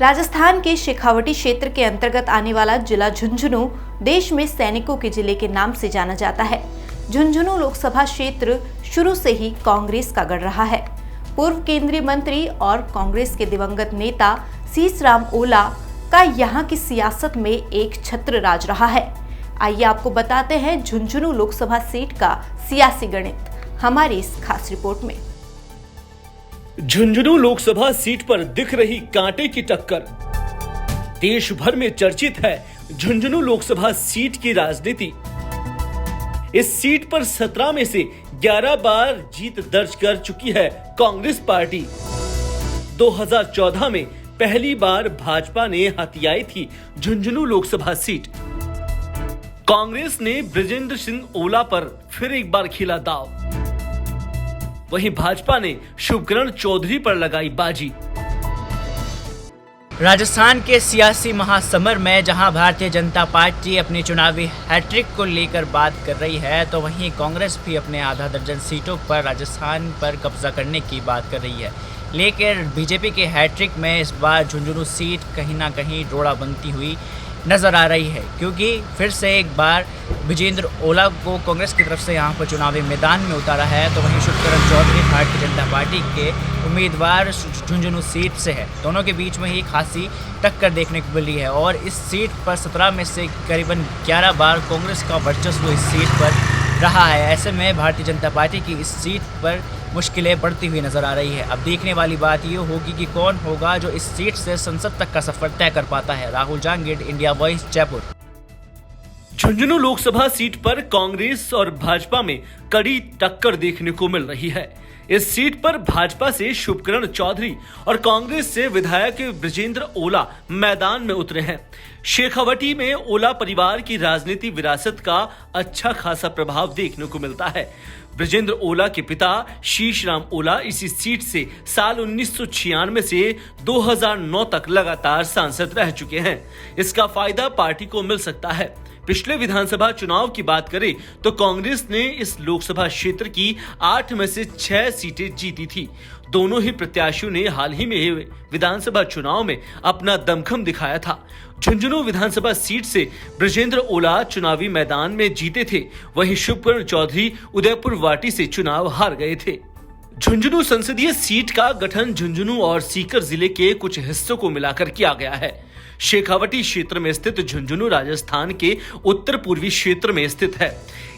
राजस्थान के शेखावटी क्षेत्र के अंतर्गत आने वाला जिला झुंझुनू देश में सैनिकों के जिले के नाम से जाना जाता है। झुंझुनू लोकसभा क्षेत्र शुरू से ही कांग्रेस का गढ़ रहा है। पूर्व केंद्रीय मंत्री और कांग्रेस के दिवंगत नेता सीसराम ओला का यहाँ की सियासत में एक छत्र राज रहा है। आइए आपको बताते हैं झुंझुनू लोकसभा सीट का सियासी गणित हमारी इस खास रिपोर्ट में। झुंझुनू लोकसभा सीट पर दिख रही कांटे की टक्कर। देश भर में चर्चित है झुंझुनू लोकसभा सीट की राजनीति। इस सीट पर 17 में से 11 बार जीत दर्ज कर चुकी है कांग्रेस पार्टी। 2014 में पहली बार भाजपा ने हथियाई थी झुंझुनू लोकसभा सीट। कांग्रेस ने बृजेंद्र सिंह ओला पर फिर एक बार खेला दांव। वहीं भाजपा ने शुभकरण चौधरी पर लगाई बाजी। राजस्थान के सियासी महासमर में जहां भारतीय जनता पार्टी अपनी चुनावी हैट्रिक को लेकर बात कर रही है, तो वहीं कांग्रेस भी अपने आधा दर्जन सीटों पर राजस्थान पर कब्जा करने की बात कर रही है। लेकिन बीजेपी के हैट्रिक में इस बार झुंझुनू सीट कहीं ना कहीं रोड़ा बनती हुई नजर आ रही है, क्योंकि फिर से एक बार बृजेंद्र ओला को कांग्रेस की तरफ से यहां पर चुनावी मैदान में उतारा है। तो वहीं शुभकरण चौधरी भारतीय जनता पार्टी के उम्मीदवार झुंझुनू सीट से है। दोनों के बीच में ही खासी टक्कर देखने को मिली है और इस सीट पर 17 में से करीबन 11 बार कांग्रेस का वर्चस्व इस सीट पर रहा है। ऐसे में भारतीय जनता पार्टी की इस सीट पर मुश्किलें बढ़ती हुई नजर आ रही है। अब देखने वाली बात ये होगी कि कौन होगा जो इस सीट से संसद तक का सफर तय कर पाता है। Rahul Jangid, India voice, Jaipur. Jhunjhunu Lok Sabha seat पर कांग्रेस और भाजपा में कड़ी टक्कर देखने को मिल रही है। इस सीट पर भाजपा से शुभकरण चौधरी और कांग्रेस से विधायक बृजेंद्र ओला मैदान में उतरे हैं। शेखावटी में ओला परिवार की राजनीति विरासत का अच्छा खासा प्रभाव देखने को मिलता है। बृजेंद्र ओला के पिता शीशराम ओला इसी सीट से साल 1996 से 2009 तक लगातार सांसद रह चुके हैं। इसका फायदा पार्टी को मिल सकता है। पिछले विधानसभा चुनाव की बात करें तो कांग्रेस ने इस लोकसभा क्षेत्र की 8 में से 6 सीटें जीती थी। दोनों ही प्रत्याशियों ने हाल ही में विधानसभा चुनाव में अपना दमखम दिखाया था। झुंझुनू विधानसभा सीट से बृजेंद्र ओला चुनावी मैदान में जीते थे, वहीं शुभकरण चौधरी उदयपुर वाटी से चुनाव हार गए थे। झुंझुनू संसदीय सीट का गठन झुंझुनू और सीकर जिले के कुछ हिस्सों को मिलाकर किया गया है। शेखावटी क्षेत्र में स्थित झुंझुनू राजस्थान के उत्तर पूर्वी क्षेत्र में स्थित है।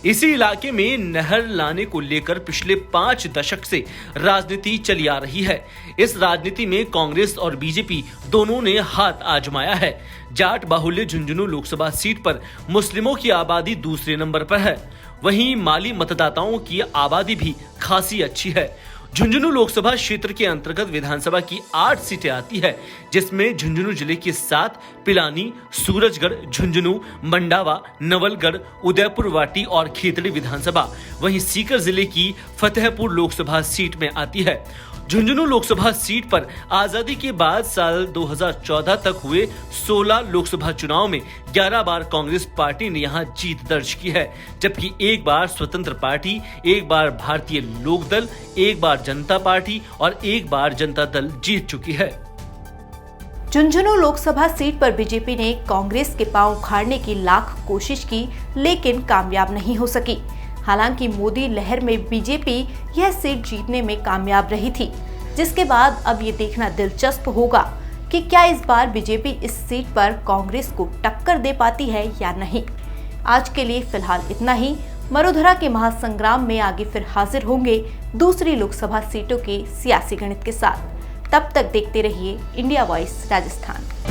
इसी इलाके में नहर लाने को लेकर पिछले 5 दशक से राजनीति चली आ रही है। इस राजनीति में कांग्रेस और बीजेपी दोनों ने हाथ आजमाया है। जाट बाहुल्य झुंझुनू लोकसभा सीट पर मुस्लिमों की आबादी दूसरे नंबर पर है, वहीं माली मतदाताओं की आबादी भी खासी अच्छी है। झुंझुनू लोकसभा क्षेत्र के अंतर्गत विधानसभा की 8 सीटें आती है, जिसमें झुंझुनू जिले की 7, पिलानी, सूरजगढ़, झुंझुनू, मंडावा, नवलगढ़, उदयपुर वाटी और खेतड़ी विधानसभा, वहीं सीकर जिले की फतेहपुर लोकसभा सीट में आती है। झुंझुनू लोकसभा सीट पर आजादी के बाद साल 2014 तक हुए 16 लोकसभा चुनाव में 11 बार कांग्रेस पार्टी ने यहां जीत दर्ज की है, जबकि एक बार स्वतंत्र पार्टी, एक बार भारतीय लोकदल, एक बार जनता पार्टी और एक बार जनता दल जीत चुकी है। झुंझुनू लोकसभा सीट पर बीजेपी ने कांग्रेस के पांव उखाड़ने की लाख कोशिश की, लेकिन कामयाब नहीं हो सकी। हालांकि मोदी लहर में बीजेपी यह सीट जीतने में कामयाब रही थी, जिसके बाद अब ये देखना दिलचस्प होगा कि क्या इस बार बीजेपी इस सीट पर कांग्रेस को टक्कर दे पाती है या नहीं। आज के लिए फिलहाल इतना ही। मरुधरा के महासंग्राम में आगे फिर हाजिर होंगे दूसरी लोकसभा सीटों के सियासी गणित के साथ। तब तक देखते रहिए इंडिया वॉइस राजस्थान।